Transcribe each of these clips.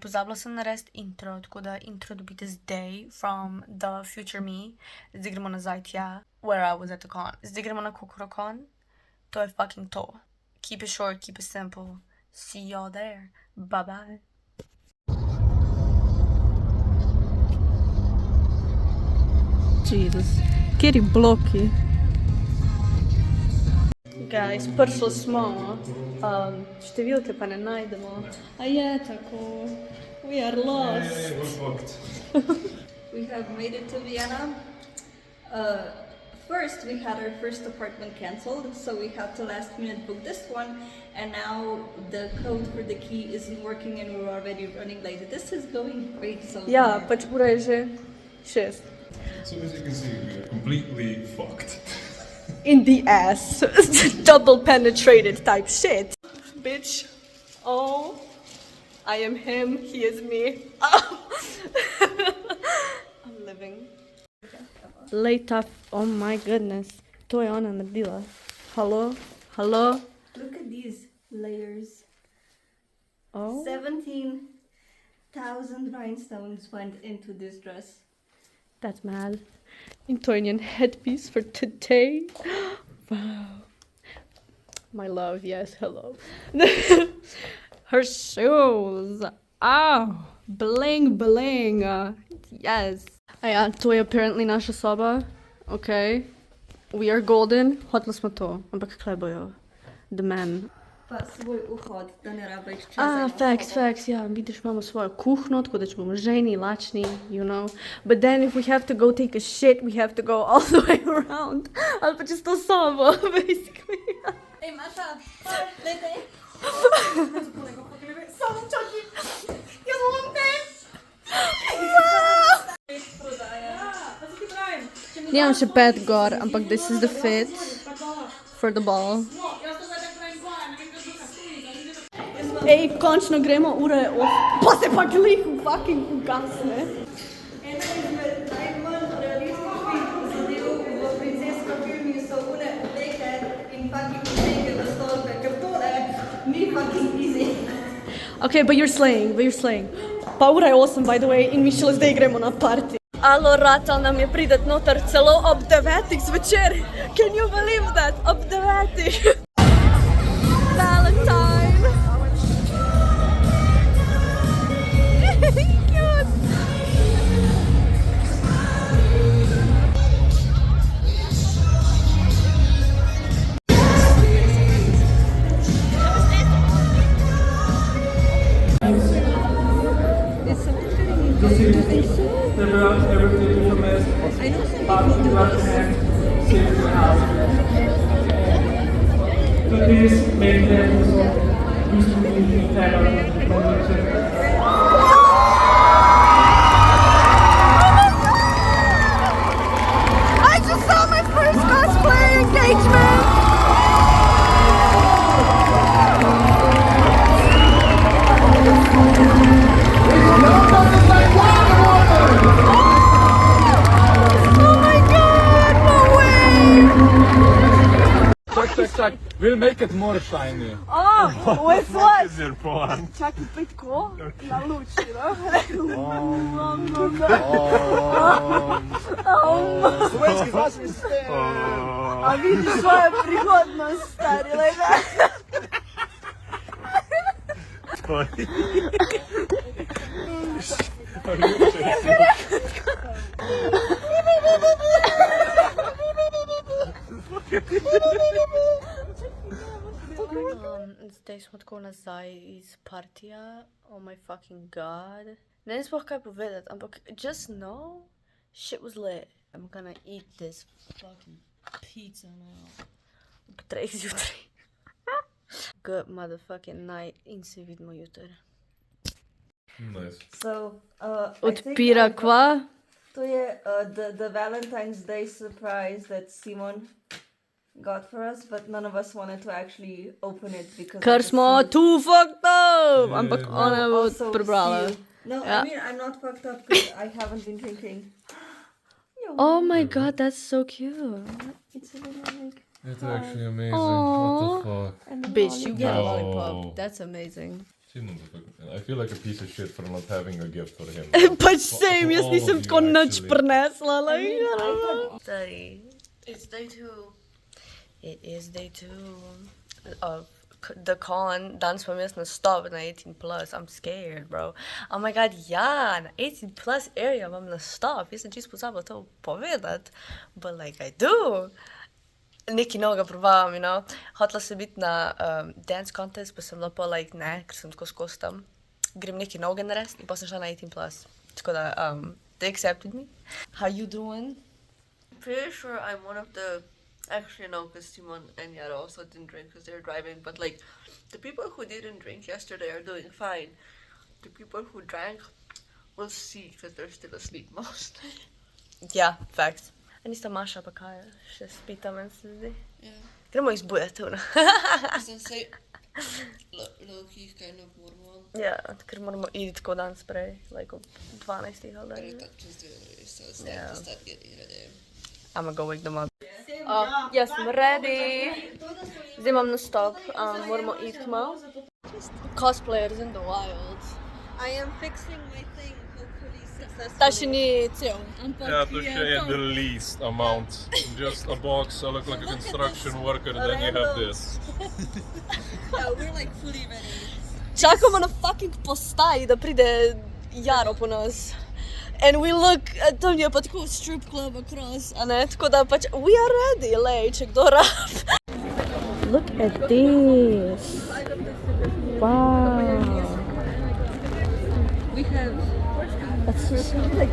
Pozabila sem narediti intro, tako da intro dobite zdaj from the future me. Zdaj gremo nazaj tja, where I was at the con. Zdaj gremo na KOKOROKON. To je fucking to. Keep it short, keep it simple. See y'all there. Bye bye. Jesus, kateri bloki? Guys, prišli smo, številke pa ne najdemo. A je tako? We are lost. We're fucked. We have made it to Vienna. First, we had our first apartment cancelled, so we had to last minute book this one, and now the code for the key isn't working and we're already running late. This is going great so far. Ja, pač ura je že 6. So as you can see, we are completely fucked. In the ass. Double penetrated type shit. Bitch. Oh. I am him, he is me. I'm living. Leto. Oh my goodness. To je ona naredila. Halo? Halo? Look at these layers. Oh. 17,000 rhinestones went into this dress. That's mad. In to je njen headpiece for today. Wow. My love, yes, hello. Her shoes. Oh, bling bling. Yes. A ja, to je apparently naša soba. Okay. We are golden. Hoteli smo to, ampak kaj bojo? The men. Pa svoj vhod, da ne rabiš čez eno Facts, sobo. facts, ja. Vidiš, imamo svojo kuhno, tako da če bomo ženi, lačni, you know. But then if we have to go take a shit, we have to go all the way around. Ali pa čez to sobo, basically. Ej, Maša, daj. Samo čakaj. Jaz bom te. Nimam še pet gor, ampak this is the fit for the ball. Ej, končno gremo, ura je pa se pa glih fucking ugasne. Ena izmed najmanj realističnih zadev v princeskah filmih so une obleke in fucking obleke na stolpe, ker tole ni fucking easy. Okay, but you're slaying. Pa ura je 8, by the way, in mi šele zdaj gremo na party. Alo, ratal nam je pridet noter celo ob 9 zvečer. Can you believe that? Ob 9. Valentine. Cute. Everything is a mess. I know some But people do you have to this. have safe house. So please make them also used to be better. I just saw my first cosplay engagement. Check. We'll make it more shiny. Oh, with what? Is your plan? Čakaj, pitko na luči, no? Slovenski glasni ste. A vidiš svojo prihodnost, stari, lega? Zdaj smo tako nazaj iz partija. Oh my fucking god. Ne vem sploh kaj povedati, ampak just know shit was lit. I'm gonna eat this fucking pizza now. Ob 3 zjutraj. Good motherfucking night in se vidimo jutri. Nice. So, Odpira kva? To je the Valentine's Day surprise that Simon got for us, but none of us wanted to actually open it because Ker smo too fucked up! Ampak Yeah. ona bo Also prebrala. seal. No, Yeah. I mean, I'm not fucked up because I haven't been drinking. Oh my god, that's so cute. It's a little like... It's actually amazing. Aww. What the fuck? and Bitch, you get a No. lollipop. That's amazing. I feel like a piece of shit for not having a gift for him. Pač same, jaz nisem tako nič prinesla, Day. It's day 2. It is day 2 of the con. Danes vam jaz nastop na 18+. I'm scared, bro. Oh my god, ja, na 18+ area vam nastop. Jaz sem čisto pozabila to povedati. But like I do. Nekaj novega probavam, you know. Hotela sem biti na dance contest, pa sem bila pa like ne, ker sem tako skozi tam. Grem nekaj novega narediti in pa sem šla na 18+. Tako da, they accepted me. How you doing? Pretty sure I'm one of the, actually no, because Timon and Yara also didn't drink because they're driving, but like the people who didn't drink yesterday are doing fine. The people who drank will see because they're still asleep most. Ja, fact. A nista Maša pa kaj, še spita meni se zdi. Ja. Gremo izbujati, ne? Sem se low-key kind of moramo. Ja, ker moramo iti tako dan sprej, like ob 12 ali But da. I thought just do it, so it's time to start getting ready. I'ma go wake them up. Jaz sem ready. Zdaj imam nastop, moramo iti malo. Cosplayers in the wild. I am fixing my thing, hopefully successfully. Ta še ni cel, ampak Yeah, to share the least amount. Just a box, I look like a construction worker, then you have this. Yeah, we're like fully ready. čakamo na fucking postaji, da pride Jaro po nas. And we look, tam je pa tako strip club across, a ne, tako da pač we are ready, lej, če kdo rab. Look at this. Wow. We have That's just like...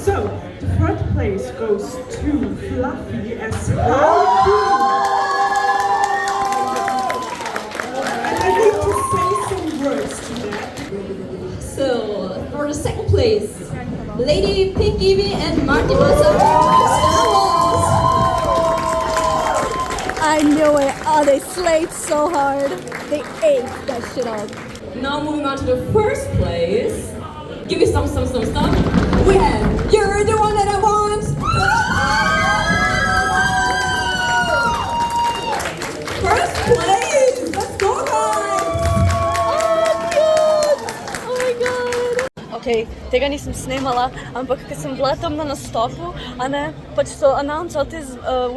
So, the third place goes to Fluffy as well. And I need to say some words to that. So, for the second place, Lady Pink Evie and Marty Massa. I knew it. Oh, they slayed so hard. They ate that shit up. Now moving on to the first place. Give me some. We have You're the One That I Want. First place. Let's go, guys. Oh my god! Okay, tega nisem snemala, ampak ker sem bila tam na nastopu, a ne, pač so announcali te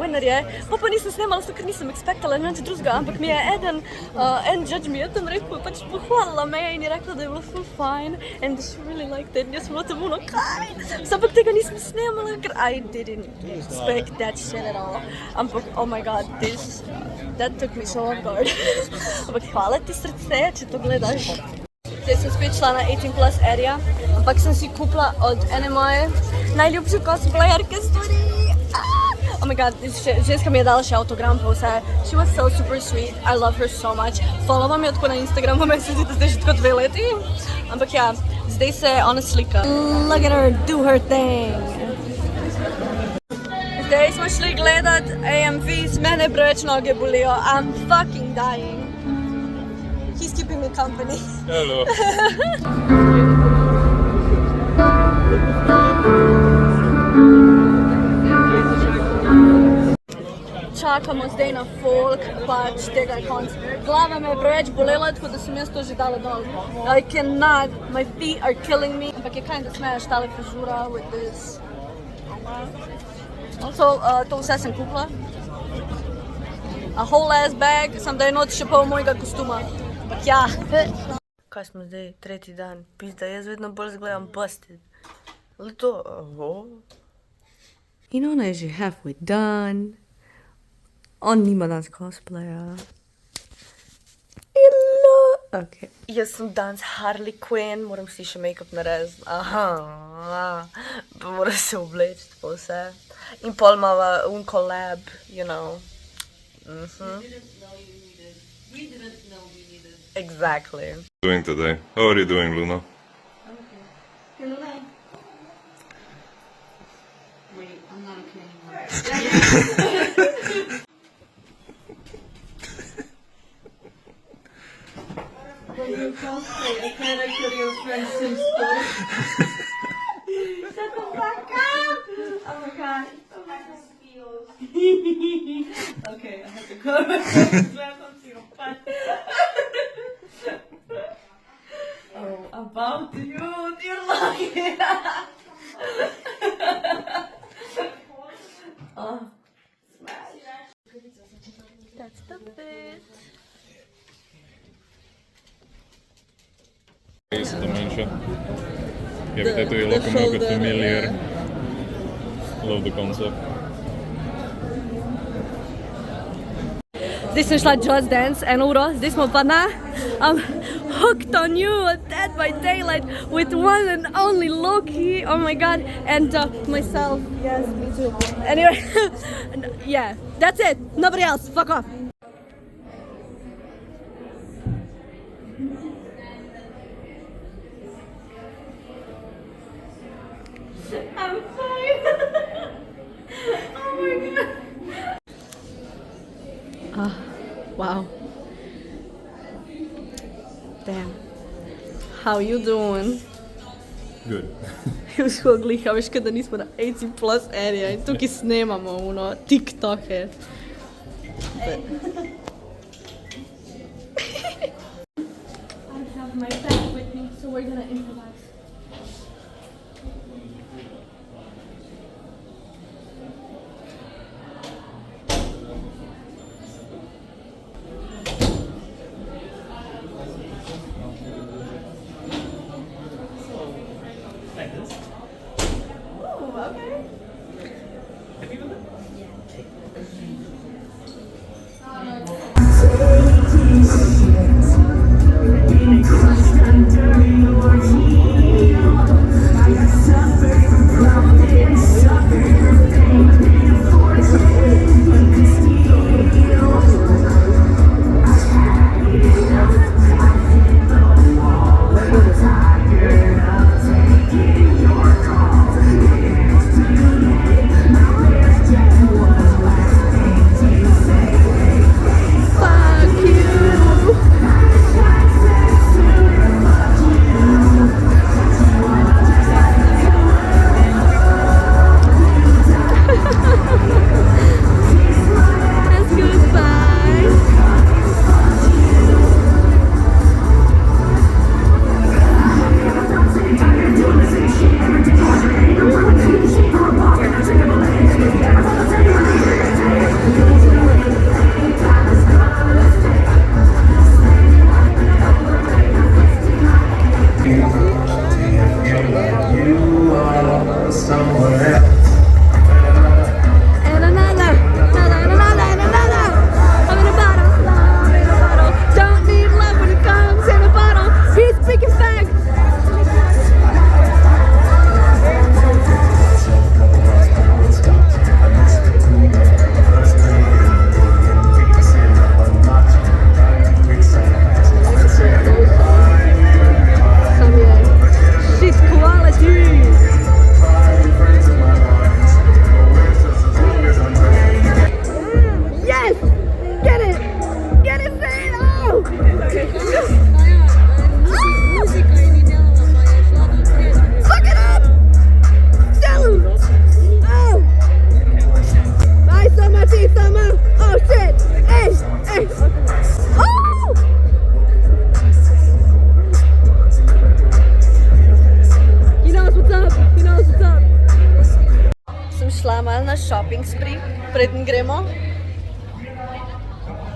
winnerje, pa nisem snemala, zato ker nisem expectala nič drugega, ampak mi je en judge mi je tam rekel, pač pohvalila me in je rekla, da je bilo full fine and she really liked it in jaz sem bila tam ono, kaj? Ampak tega nisem snemala, ker I didn't expect that shit at all. Ampak, oh my god, that took me so off guard. Ampak hvala ti srce, če to gledaš. Zdaj sem spet šla na 18+ area, ampak sem si kupila od ene moje najljubše cosplayerke stvari. Oh my god, ženska mi je dala še autogram pa vse. She was so super sweet, I love her so much. Followa mi jo tako na Instagramu, meni se zdi, da zdaj že tako 2 leti. Ampak ja, zdaj se ona slika. Look at her do her thing. Zdaj smo šli gledat AMVs, mene preveč noge bolijo, I'm fucking dying. He's keeping me company. Hello. Čakamo zdaj na folk, pač tega je konc. Glava me je preveč bolela, tako da sem jaz to že dala dol. I cannot, my feet are killing me. Ampak je kinda smeš tale frizura with this. Also, to vse sem kupila. A whole ass bag, sam da je not še pol mojega kostuma. Ampak ja. Kaj smo zdaj? Tretji dan. Pizda, jaz vedno bolj zgledam busted. Leto. In ona je že halfway done. On nima danes cosplaya. Okay. Jaz sem danes Harley Quinn, moram si še make-up narediti. Aha, pa moram se obleči, pa vse. In pol imava un collab, you know. We didn't know you needed. We didn't know we needed. Exactly. Doing today? How are you doing, Luna? Hey, Luna. Wait, I'm not okay anymore. When you cosplay a character your friend Sims stole. Shut the fuck up! Oh my god. Oh my god. Okay, I have to go. Oh, about you, dear lucky. Oh, smash. That's the bit. Is dimension. Give it to you, look familiar. Love the concept. Zdaj sem šla Just Dance eno uro, zdaj smo pa na Hooked on You, Dead by Daylight with one and only Loki, oh my god, and myself, yes, me too. Anyway, yeah, that's it, nobody else, fuck off. I'm fine. Oh my god. Wow. Damn. How you doing? Good. Usko gliha, veš, kada nismo na 18 plus area in tukaj snemamo uno TikToke. I have my bag with me, so we're gonna improvise. Crushed under your teeth.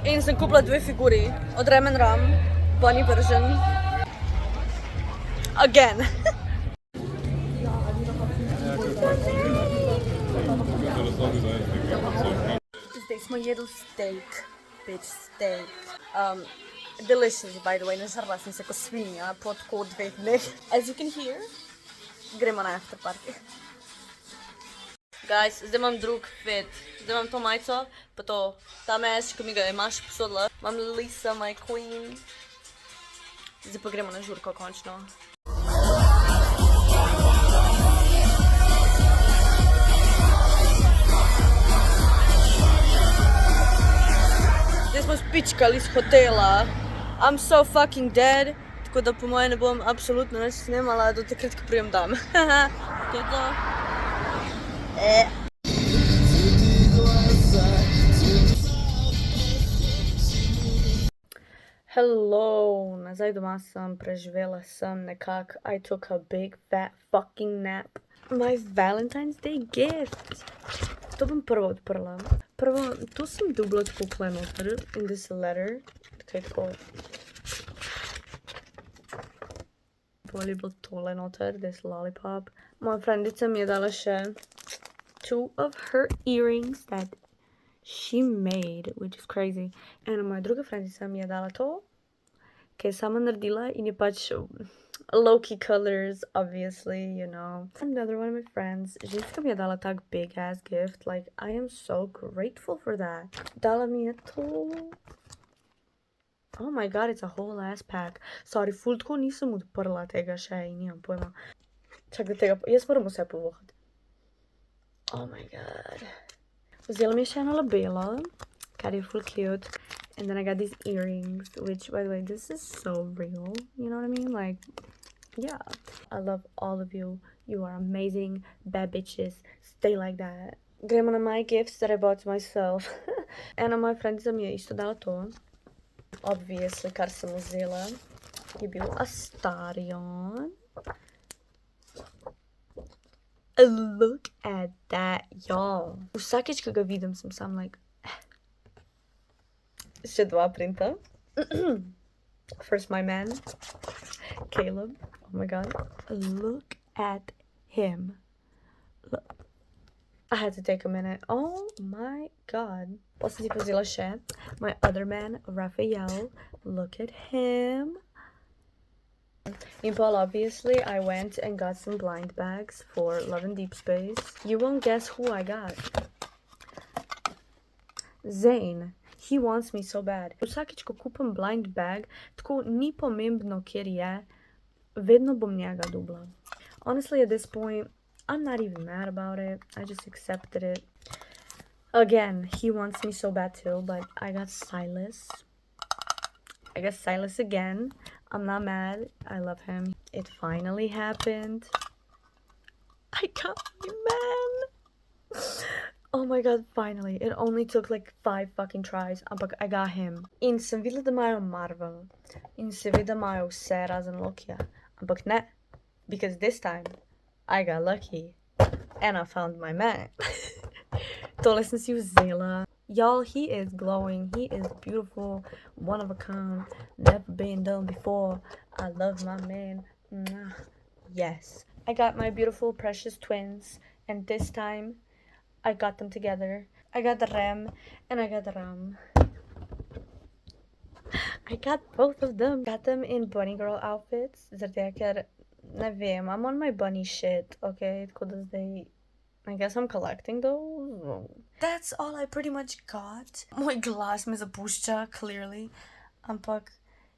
In sem kupila 2 figuri od Rem & Ram, bunny version. Again. Zdaj smo jedli steak, bitch, steak. Delicious, by the way, nažrla sem se ko svinja po tako 2 dneh. As you can hear, gremo na after party. Guys, zdaj imam drug fit. Zdaj imam to majico, pa to, ta meč, ko mi ga je Maša posodila. Imam Lisa, my queen. Zdaj pa gremo na žurko končno. Zdaj smo spičkali iz hotela. I'm so fucking dead. Tako da po moje ne bom absolutno nič snemala do takrat, ko prijem dom. To je to. Hello, nazaj doma sem, preživela sem nekako. I took a big fat fucking nap. My Valentine's Day gift. To bom prvo odprla. Prvo, tu sem dobila tako klenoter in this letter. Tako je tako. Bolje bilo tole noter, this lollipop. Moja frendica mi je dala še 2 of her earrings that she made, which is crazy. Ena moja druga frendica mi je dala to, ki je sama naredila in je pač low-key colors, obviously, you know. Another one of my friends, ženska mi je dala tak big ass gift, like, I am so grateful for that. Dala mi je to. Oh my god, it's a whole ass pack. Sorry, ful tako nisem odprla tega še in nimam pojma. Čakaj tega, jaz moram vse povohati. Oh my god. Vzela mi je še eno labelo, kar je full cute. And then I got these earrings, which, by the way, this is so real. You know what I mean? Like, yeah. I love all of you. You are amazing, bad bitches. Stay like that. Gremo na my gifts that I bought myself. Ena moja frendica mi je isto dala to. Obviously, kar sem vzela, je bil Astarion. Look at that, y'all. Vsakeč, ko ga vidim, sem sam like... Še 2 printa. First, my man, Caleb. Oh my god. Look at him. Look. I had to take a minute. Oh my god. Potem si pozela še my other man, Raphael. Look at him. In Paul, obviously, I went and got some blind bags for Love and Deep Space. You won't guess who I got. Zane. He wants me so bad. Vsakič, ko kupim blind bag, tako ni pomembno, kjer je, vedno bom njega dobila. Honestly, at this point, I'm not even mad about it. I just accepted it. Again, he wants me so bad too, but I got Silas. I got Silas again. I'm not mad. I love him. It finally happened. I got my man. Oh my god, finally. It only took like 5 fucking tries. Ampak I got him. In sem videla, da imajo Marvel. In seveda imajo vse razen Lokija. Ampak ne. Because this time, I got lucky. And I found my man. Tole sem si vzela. Y'all, he is glowing. He is beautiful. One of a kind. Never been done before. I love my man. Mwah. Yes. I got my beautiful precious twins. And this time, I got them together. I got the Rem and I got the Ram. I got both of them. Got them in bunny girl outfits. Zaradi ker, ne vem, I'm on my bunny shit, okay? Tako da zdaj, I guess I'm collecting those. That's all I pretty much got. Moj glas me zapušča, clearly. Ampak,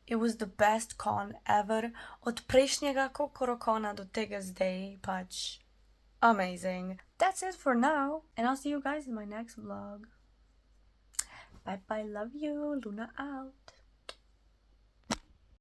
it was the best con ever. Od prejšnjega KOKOROKONA do tega zdaj, pač, amazing. That's it for now. And I'll see you guys in my next vlog. Bye bye, love you. Luna out.